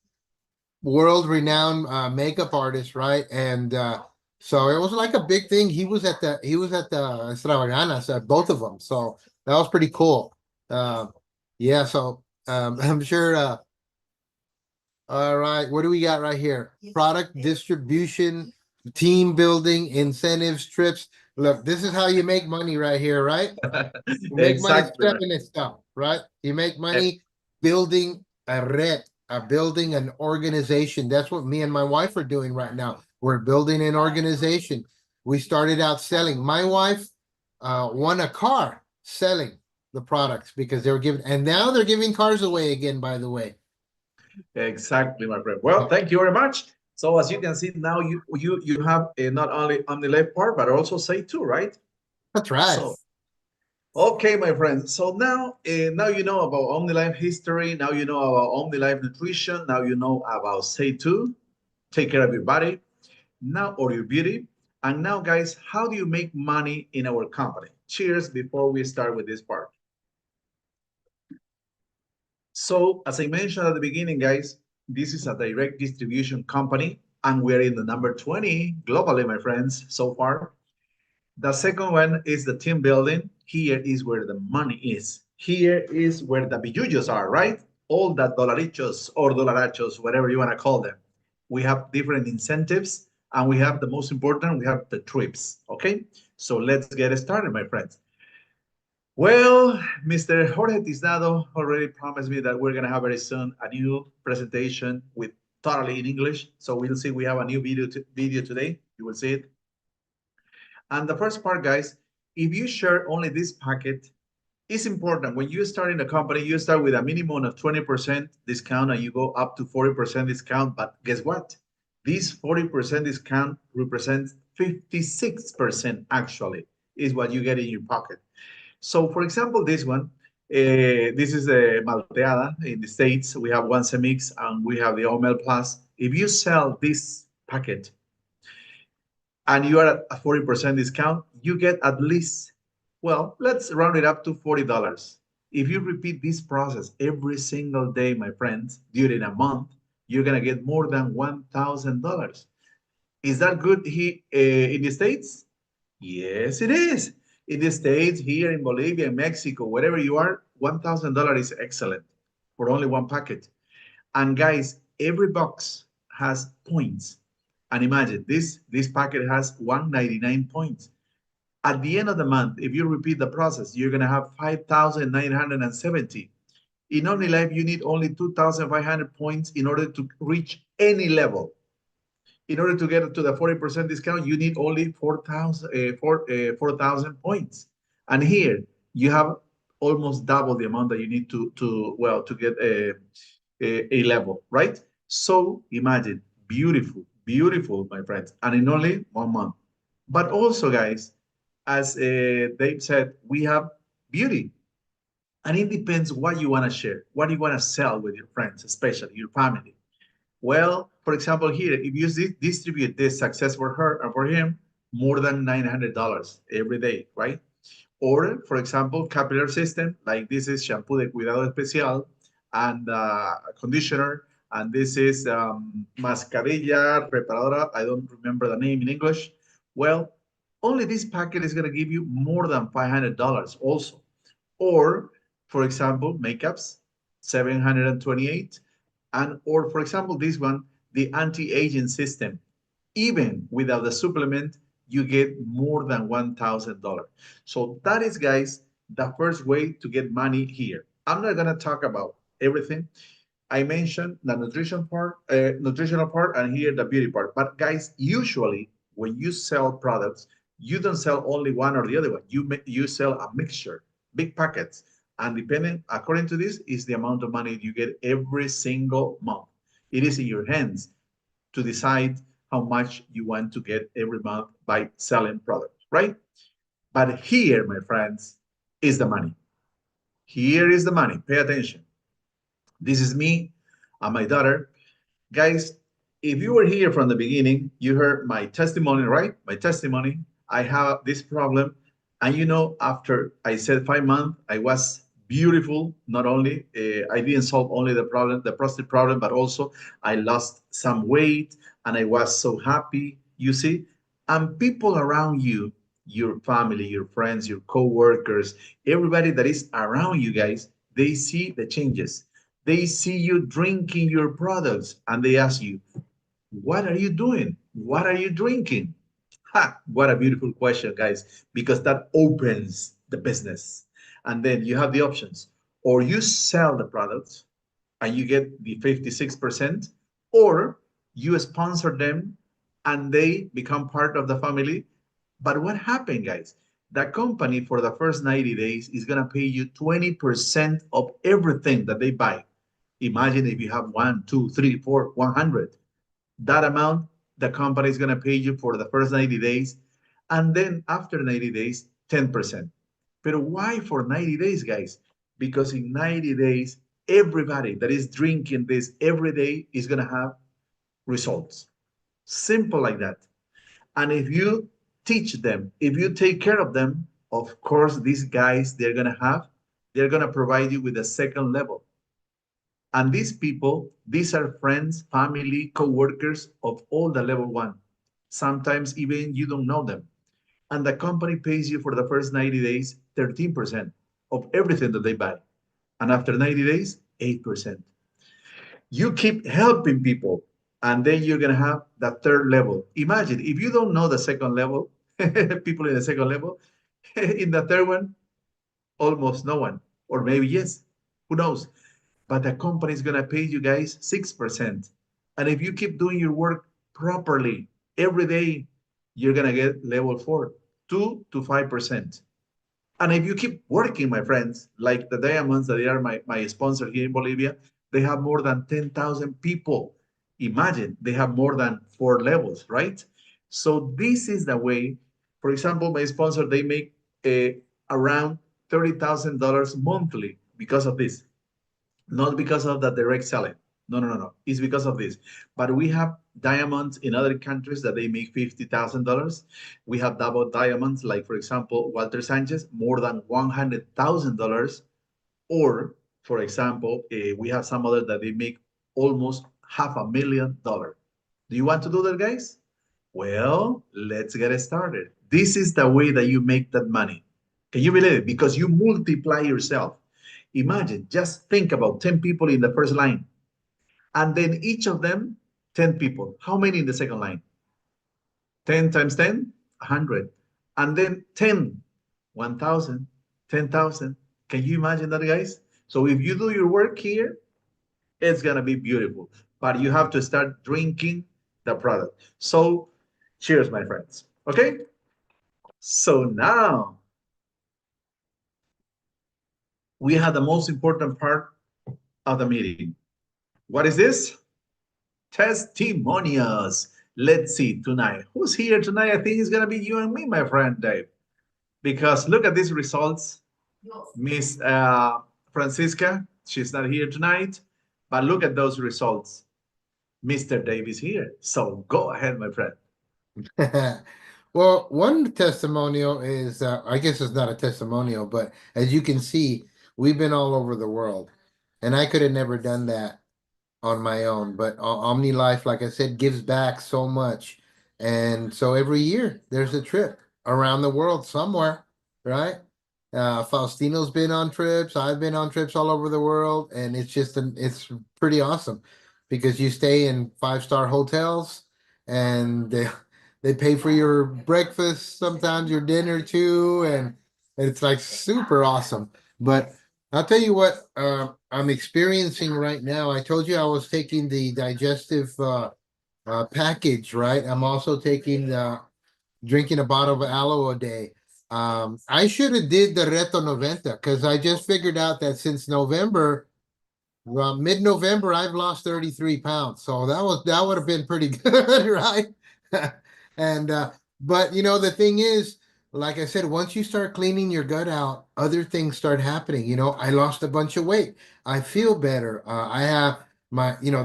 world-renowned makeup artist, right? And so it was like a big thing. He was at the Extravaganzas at both of them, so that was pretty cool. Yeah, so I'm sure. All right, what do we got right here? Product distribution, team building, incentives, trips. Look, this is how you make money right here, right? You make money selling this stuff, right? You make money building a red, building an organization. That's what me and my wife are doing right now. We're building an organization. We started out selling. My wife won a car selling the products because they were giving, and now they're giving cars away again, by the way. Exactly, my friend. Well, thank you very much. So as you can see now, you have not only OmniLife part, but also SAY2, right? That's right. So, okay, my friend. So now you know about OmniLife history. Now you know about OmniLife nutrition. Now you know about SAY2. Take care of your body now, or your beauty. And now, guys, how do you make money in our company? Cheers before we start with this part. So as I mentioned at the beginning, guys, this is a direct distribution company, and we're in the number 20 globally, my friends, so far. The second one is the team building. Here is where the money is. Here is where the billullos are, right? All the dolarichos or dolarachos, whatever you want to call them. we have different incentives, and we have the most important, we have the trips, okay? So let's get started, my friends. Well, Mr. Jorge Tiznado already promised me that we're gonna have very soon a new presentation with totally in English. So we'll see, we have a new video today, you will see it. And the first part, guys, if you share only this packet, it's important. When you start in a company, you start with a minimum of 20% discount and you go up to 40% discount. But guess what? This 40% discount represents 56% actually is what you get in your pocket. So for example, this one, this is the Malteada in the States. We have one Semix and we have the Omel Plus. If you sell this packet and you are at a 40% discount, you get at least, well, let's round it up to $40. If you repeat this process every single day, my friends, during a month, you're gonna get more than $1,000. Is that good here in the States? Yes, it is. In the States, here in Bolivia, in Mexico, wherever you are, $1,000 is excellent for only one packet. And guys, every box has points. And imagine this packet has 199 points. At the end of the month, if you repeat the process, you're going to have 5,970. In OmniLife, you need only 2,500 points in order to reach any level. In order to get to the 40% discount, you need only 4,000 points. And here, you have almost double the amount that you need to get a level, right? So imagine, beautiful, beautiful, my friends, and in only 1 month. But also, guys, as Dave said, we have beauty. And it depends what you want to share, what you want to sell with your friends, especially your family. Well, for example, here, if you distribute this success for her or for him, more than $900 every day, right? Or, for example, capillary system, like this is shampoo de cuidado especial and conditioner, and this is mascarilla reparadora. I don't remember the name in English. Well, only this packet is going to give you more than $500 also. Or, for example, makeups, 728. And, or for example, this one, the anti-aging system. Even without the supplement, you get more than $1,000. So that is, guys, the first way to get money here. I'm not going to talk about everything. I mentioned the nutritional part, and here the beauty part. But guys, usually when you sell products, you don't sell only one or the other one. You sell a mixture, big packets, and depending, according to this, is the amount of money you get every single month. It is in your hands to decide how much you want to get every month by selling products, right? But here, my friends, is the money. Here is the money. Pay attention. This is me and my daughter. Guys, if you were here from the beginning, you heard my testimony, right? My testimony. I have this problem. And you know, after I said 5 months, I was beautiful. Not only, I didn't solve only the problem, the prostate problem, but also I lost some weight and I was so happy, you see? And people around you, your family, your friends, your co-workers, everybody that is around you guys, they see the changes. They see you drinking your products and they ask you, what are you doing? What are you drinking? Ha, what a beautiful question, guys, because that opens the business. And then you have the options, or you sell the products and you get the 56%, or you sponsor them and they become part of the family. But what happened, guys? The company for the first 90 days is going to pay you 20% of everything that they buy. Imagine if you have 1, 2, 3, 4, 100. That amount, the company is going to pay you for the first 90 days. And then after 90 days, 10%. But why for 90 days, guys? Because in 90 days, everybody that is drinking this every day is going to have results. Simple like that. And if you teach them, if you take care of them, of course, these guys, they're going to provide you with a second level. And these people, these are friends, family, co-workers of all the level 1. Sometimes even you don't know them. And the company pays you for the first 90 days, 13% of everything that they buy. And after 90 days, 8%. You keep helping people. And then you're going to have the third level. Imagine if you don't know the second level, people in the second level, in the third one, almost no one, or maybe yes, who knows? But the company is going to pay you guys 6%. And if you keep doing your work properly every day, you're going to get level 4, 2 to 5%. And if you keep working, my friends, like the Diamonds that they are my sponsor here in Bolivia, they have more than 10,000 people. Imagine they have more than 4 levels, right? So this is the way. For example, my sponsor, they make around $30,000 monthly because of this, not because of the direct selling. No, no, no, no. It's because of this. But we have diamonds in other countries that they make $50,000. We have double diamonds, like for example, Walter Sanchez, more than $100,000. Or, for example, we have some other that they make almost $500,000. Do you want to do that, guys? Well, let's get started. This is the way that you make that money. Can you believe it? Because you multiply yourself. Imagine, just think about 10 people in the first line. And then each of them, 10 people. How many in the second line? 10 times 10, 100. And then 10, 1,000, 10,000. Can you imagine that, guys? So if you do your work here, it's going to be beautiful. But you have to start drinking the product. So cheers, my friends. Okay? So now we have the most important part of the meeting. What is this? Testimonials. Let's see tonight. Who's here tonight? I think it's going to be you and me, my friend Dave. Because look at these results. Miss Francisca, she's not here tonight. But look at those results. Mr. Dave is here. So go ahead, my friend. Well, one testimonial is, I guess it's not a testimonial, but as you can see, we've been all over the world. And I could have never done that on my own. But OmniLife, like I said, gives back so much. And so every year there's a trip around the world somewhere, right? Faustino's been on trips. I've been on trips all over the world. And it's just, it's pretty awesome because you stay in 5-star hotels and they pay for your breakfast, sometimes your dinner too. And it's like super awesome. But I'll tell you what I'm experiencing right now. I told you I was taking the digestive package, right? I'm also taking drinking a bottle of aloe a day. I should have did the Reto 90 because I just figured out that since November, mid-November, I've lost 33 pounds. So that would have been pretty good, right? And but you know the thing is, like I said, once you start cleaning your gut out, other things start happening. You know, I lost a bunch of weight. I feel better. I have my, you know,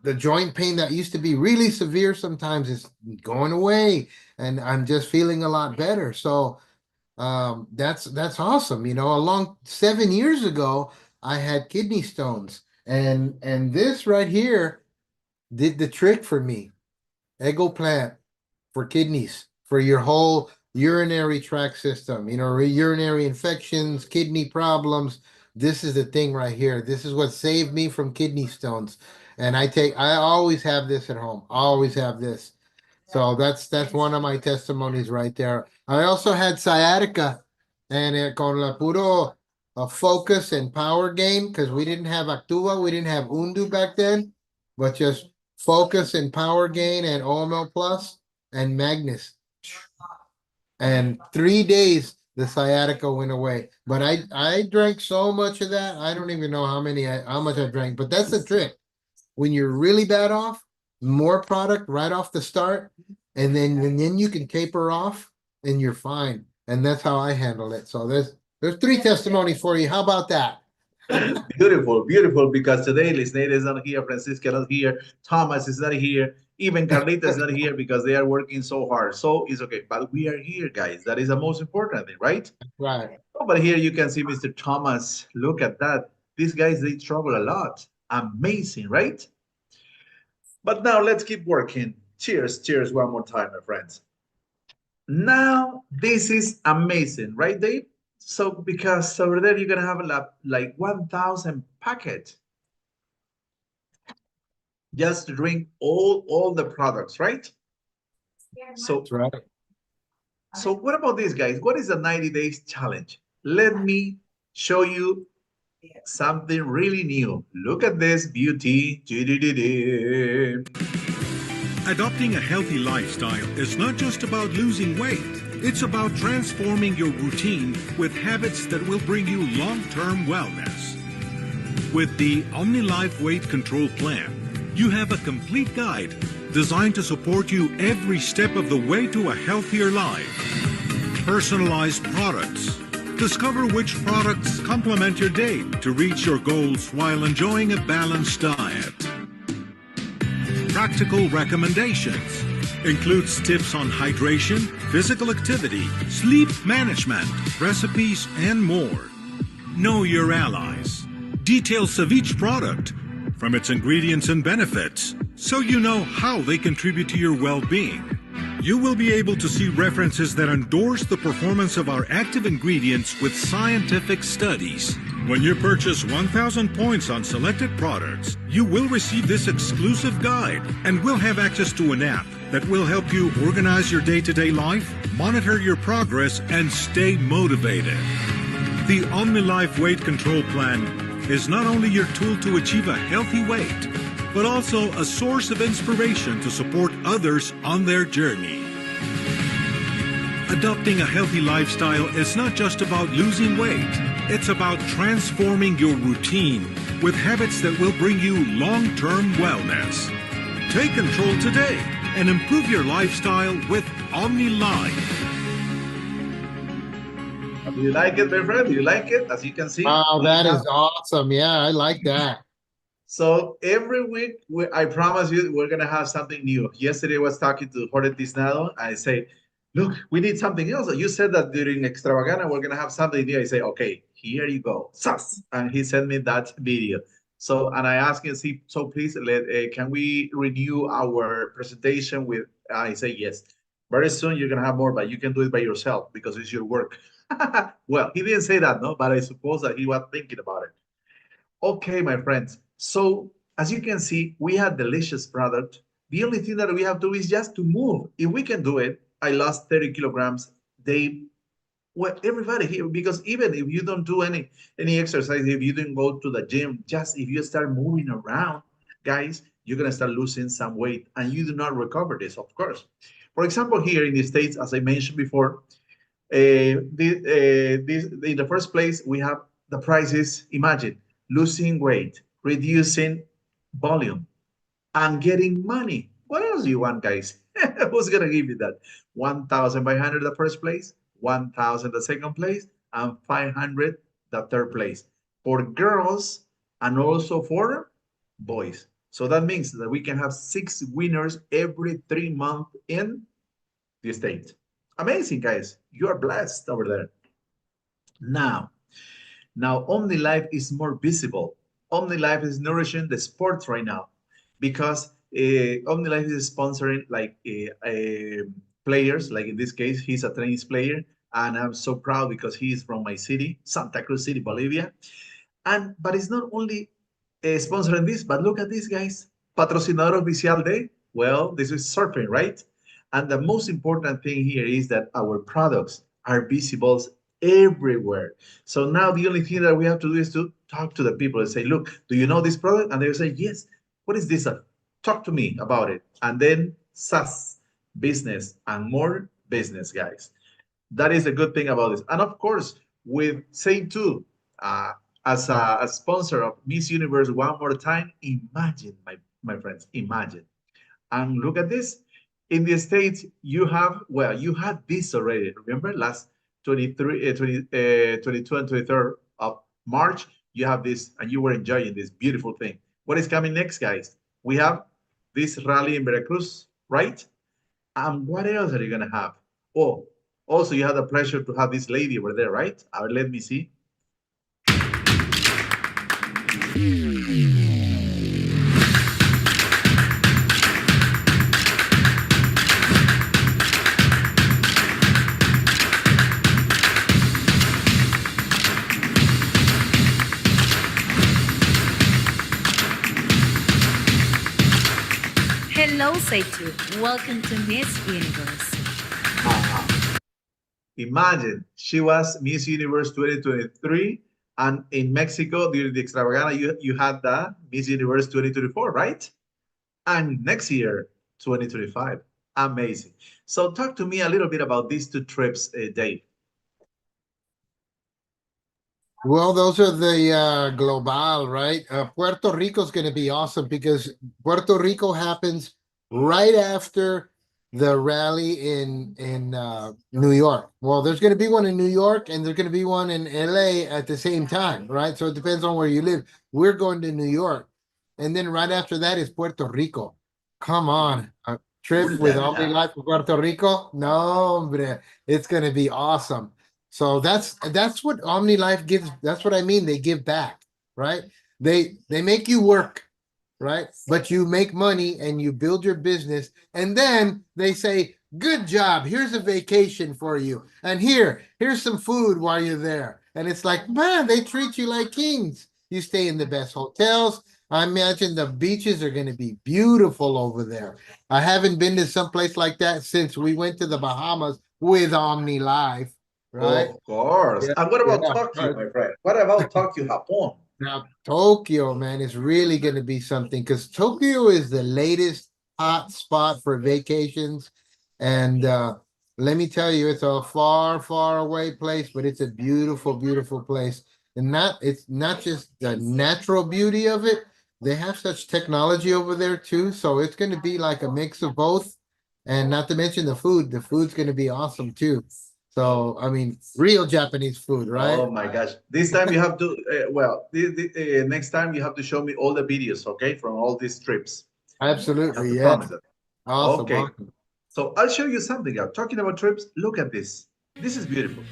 the joint pain that used to be really severe sometimes is going away, and I'm just feeling a lot better. So that's awesome. You know, along 7 years ago, I had kidney stones, and this right here did the trick for me. Ego plant for kidneys, for your whole urinary tract system, you know, urinary infections, kidney problems. This is the thing right here. This is what saved me from kidney stones. And I always have this at home. I always have this. So that's one of my testimonies right there. I also had sciatica and con la puro focus and power gain because we didn't have Actua, we didn't have Undu back then, but just focus and power gain and OML Plus and Magnus. And 3 days the sciatica went away. But I drank so much of that. I don't even know how much I drank, but that's the trick. When you're really bad off, more product right off the start, and then you can taper off and you're fine. And that's how I handle it. So there's 3 testimonies for you. How about that? Beautiful, beautiful, because today Lisneda is not here, Francisca not here, Thomas is not here, even Carlita is not here because they are working so hard. So it's okay, but we are here, guys. That is the most important thing, right? Right. Oh, but here you can see Mr. Thomas. Look at that. These guys, they travel a lot. Amazing, right? But now let's keep working. Cheers, cheers one more time, my friends. Now, this is amazing, right, Dave? So because over there, you're going to have like 1,000 packets. just to drink all the products, right? So, That's right. so what about this, guys? What is the 90 days challenge? Let me show you something really new. Look at this beauty. Adopting a healthy lifestyle is not just about losing weight. It's about transforming your routine with habits that will bring you long-term wellness. With the OmniLife Weight Control Plan, you have a complete guide designed to support you every step of the way to a healthier life. Personalized products. Discover which products complement your day to reach your goals while enjoying a balanced diet. Practical recommendations. Includes tips on hydration, physical activity, sleep management, recipes, and more. Know your allies. Details of each product, from its ingredients and benefits, so you know how they contribute to your well-being. You will be able to see references that endorse the performance of our active ingredients with scientific studies. When you purchase 1,000 points on selected products, you will receive this exclusive guide and will have access to an app that will help you organize your day-to-day life, monitor your progress, and stay motivated. The OmniLife Weight Control Plan is not only your tool to achieve a healthy weight, but also a source of inspiration to support others on their journey. Adopting a healthy lifestyle is not just about losing weight. It's about transforming your routine with habits that will bring you long-term wellness. Take control today and improve your lifestyle with OmniLife. Do you like it, my friend? Do you like it? As you can see. Wow, that is awesome. Yeah, I like that. So every week, I promise you, we're going to have something new. Yesterday, I was talking to Jorge Tiznado. I say, look, we need something else. You said that during Extravagana, we're going to have something new. I say, okay, here you go. Sus. And he sent me that video. So, and I asked him, see, so please, can we renew our presentation with, I say, yes. Very soon, you're going to have more, but you can do it by yourself because it's your work. Well, he didn't say that, no, but I suppose that he was thinking about it. Okay, my friends. So as you can see, we have delicious product. The only thing that we have to do is just to move. If we can do it, I lost 30 kilograms. Well, everybody here, because even if you don't do any exercise, if you didn't go to the gym, just if you start moving around, guys, you're gonna start losing some weight, and you do not recover this, of course. For example, here in the States, as I mentioned before, in the first place, we have the prices. Imagine losing weight, reducing volume, and getting money. What else do you want, guys? Who's gonna give you that? 1,500 the first place, 1,000 the second place, and 500 the third place for girls and also for boys. So that means that we can have 6 winners every 3 months in the state. Amazing, guys. You are blessed over there. Now OmniLife is more visible. OmniLife is nourishing the sports right now because OmniLife is sponsoring like players. Like in this case, he's a tennis player, and I'm so proud because he is from my city, Santa Cruz City, Bolivia. But it's not only sponsoring this, but look at this, guys. Patrocinador Oficial de, well, this is surfing, right? And the most important thing here is that our products are visible everywhere. So now the only thing that we have to do is to talk to the people and say, look, do you know this product? And they'll say, yes. What is this? Talk to me about it. And then SaaS, business, and more business, guys. That is a good thing about this. And of course, with Saint 2, as a sponsor of Miss Universe one more time, imagine, my friends, imagine. And look at this. In the States, you have, well, you had this already. Remember last 22 and 23rd of March, you have this, and you were enjoying this beautiful thing. What is coming next, guys? We have this rally in Veracruz, right? And what else are you going to have? Oh, also, you had the pleasure to have this lady over there, right? Let me see. Hello, Seitu. Welcome to Miss Universe. Imagine, she was Miss Universe 2023, and in Mexico, during the Extravaganza, you had the Miss Universe 2024, right? And next year, 2025. Amazing. So talk to me a little bit about these two trips, Dave. Well, those are the global, right? Puerto Rico is going to be awesome because Puerto Rico happens right after the rally in New York. Well, there's going to be one in New York and there's going to be one in LA at the same time, right? So it depends on where you live. We're going to New York, and then right after that is Puerto Rico. Come on, a trip with OmniLife to Puerto Rico? No, hombre, it's going to be awesome. So that's what OmniLife gives. That's what I mean. They give back, right? They make you work, right? But you make money and you build your business, and then they say, "Good job. Here's a vacation for you, and here's some food while you're there." And it's like, man, they treat you like kings. You stay in the best hotels. I imagine the beaches are going to be beautiful over there. I haven't been to some place like that since we went to the Bahamas with OmniLife. Right? Of course. Yeah, And what about yeah. Tokyo, my friend? What about Tokyo, Japan? Now, Tokyo, man, is really going to be something because Tokyo is the latest hot spot for vacations. And let me tell you, it's a far, far away place, but it's a beautiful, beautiful place. And it's not just the natural beauty of it. They have such technology over there too. So it's going to be like a mix of both. And not to mention the food. The food's going to be awesome too. So, I mean, real Japanese food, right? Oh my gosh. This time you have to, next time you have to show me all the videos, okay, from all these trips. I have Absolutely, to yeah. promise it. Awesome, Okay. awesome. So I'll show you something else. Talking about trips, look at this. This is beautiful.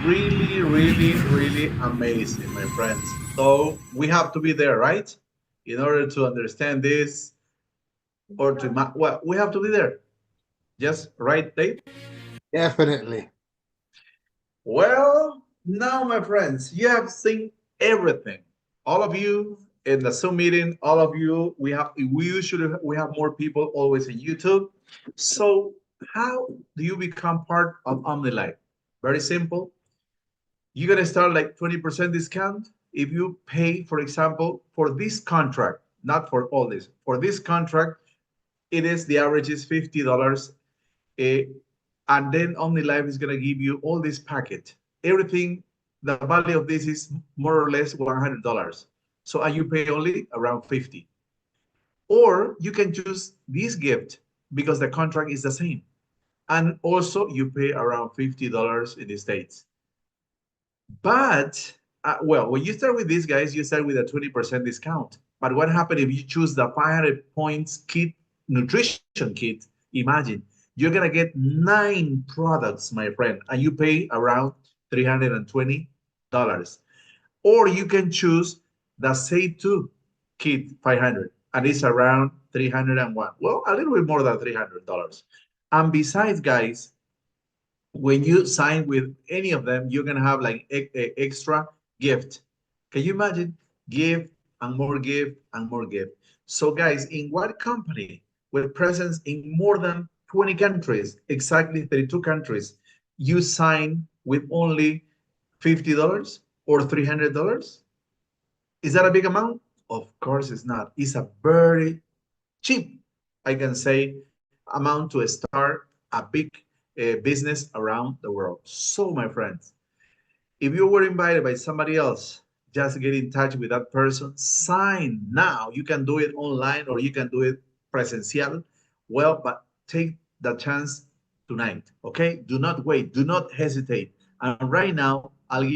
Really, really, really amazing, my friends. So we have to be there, right? In order to understand this or to, well, we have to be there. Just right, Dave? Definitely. Well, now, my friends, you have seen everything. All of you in the Zoom meeting, all of you, we have more people always in YouTube. So how do you become part of OmniLife? Very simple. You're gonna start like 20% discount if you pay, for example, for this contract, not for all this. For this contract, the average is $50. And then OmniLife is gonna give you all this packet. Everything, the value of this is more or less $100. So you pay only around 50. Or you can choose this gift because the contract is the same. And also you pay around $50 in the States. But, well, when you start with these guys, you start with a 20% discount. But what happens if you choose the 500 points kit, nutrition kit? Imagine, you're gonna get 9 products, my friend, and you pay around $320. Or you can choose the Say 2 kit 500, and it's around 301. Well, a little bit more than $300. And besides, guys, when you sign with any of them, you're gonna have like extra gift. Can you imagine? Gift and more gift and more gift. So guys, in what company with presence in more than 20 countries, exactly 32 countries, you sign with only $50 or $300? Is that a big amount? Of course it's not. It's a very cheap, I can say, amount to start a big business around the world. So my friends, if you were invited by somebody else, just get in touch with that person, sign now. You can do it online or you can do it presential. Well, but take the chance tonight, okay? Do not wait, do not hesitate. And right now, I'm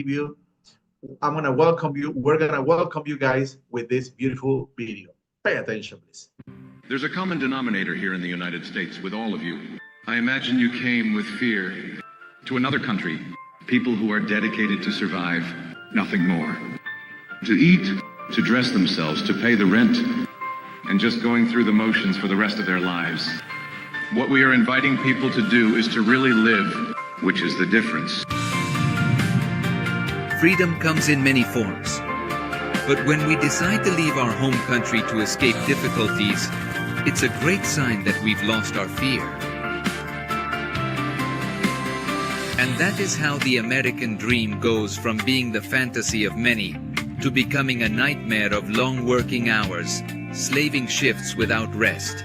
gonna welcome you. We're gonna welcome you guys with this beautiful video. Pay attention, please. There's a common denominator here in the United States with all of you. I imagine you came with fear to another country. People who are dedicated to survive, nothing more. To eat, to dress themselves, to pay the rent, and just going through the motions for the rest of their lives. What we are inviting people to do is to really live, which is the difference. Freedom comes in many forms. But when we decide to leave our home country to escape difficulties, it's a great sign that we've lost our fear. And that is how the American dream goes from being the fantasy of many to becoming a nightmare of long working hours, slaving shifts without rest,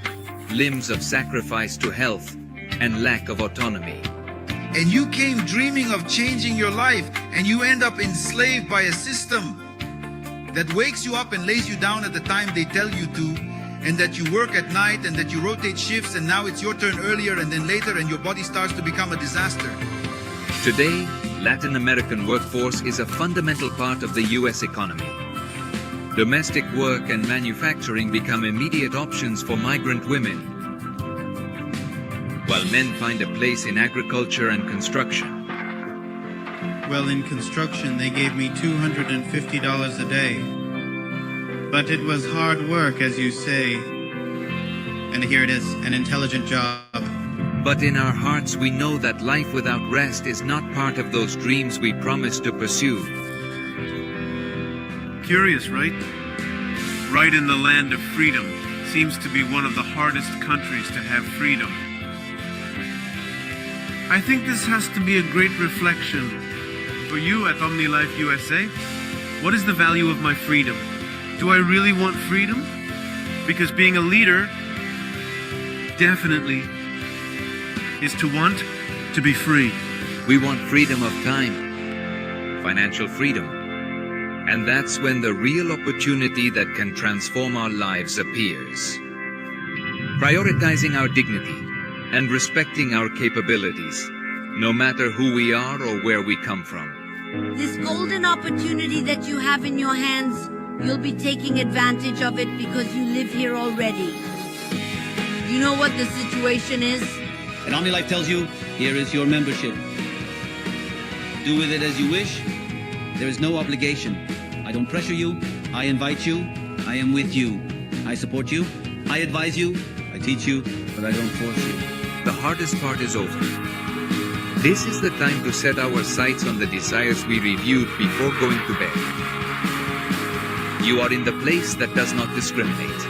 limbs of sacrifice to health, and lack of autonomy. And you came dreaming of changing your life, and you end up enslaved by a system that wakes you up and lays you down at the time they tell you to, and that you work at night, and that you rotate shifts, and now it's your turn earlier and then later, and your body starts to become a disaster. Today, Latin American workforce is a fundamental part of the US economy. Domestic work and manufacturing become immediate options for migrant women, while men find a place in agriculture and construction. Well, in construction, they gave me $250 a day. But it was hard work, as you say. And here it is, an intelligent job. But in our hearts, we know that life without rest is not part of those dreams we promised to pursue. Curious, right? Right in the land of freedom seems to be one of the hardest countries to have freedom. I think this has to be a great reflection for you at OmniLife USA. What is the value of my freedom? Do I really want freedom? Because being a leader definitely is to want to be free. We want freedom of time, financial freedom. And that's when the real opportunity that can transform our lives appears. Prioritizing our dignity and respecting our capabilities, no matter who we are or where we come from. This golden opportunity that you have in your hands, you'll be taking advantage of it because you live here already. You know what the situation is? And OmniLife tells you, here is your membership. Do with it as you wish. There is no obligation. I don't pressure you. I invite you. I am with you. I support you. I advise you. I teach you, but I don't force you. The hardest part is over. This is the time to set our sights on the desires we reviewed before going to bed. You are in the place that does not discriminate.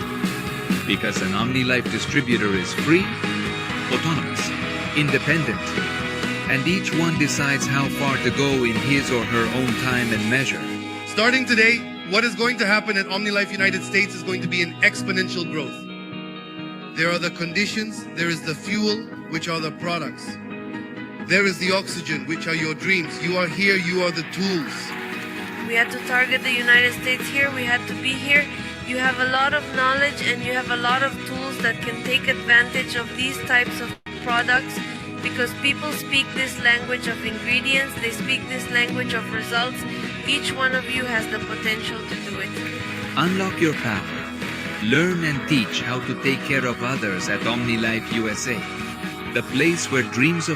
Because an OmniLife distributor is free, autonomous, independent, and each one decides how far to go in his or her own time and measure. Starting today, what is going to happen at OmniLife United States is going to be an exponential growth. There are the conditions, there is the fuel, which are the products. There is the oxygen, which are your dreams. You are here, you are the tools. We had to target the United States here, we had to be here. You have a lot of knowledge and you have a lot of tools that can take advantage of these types of products because people speak this language of ingredients, they speak this language of results. Each one of you has the potential to do it. Unlock your power, Learn and teach how to take care of others at OmniLife USA, the place where dreams of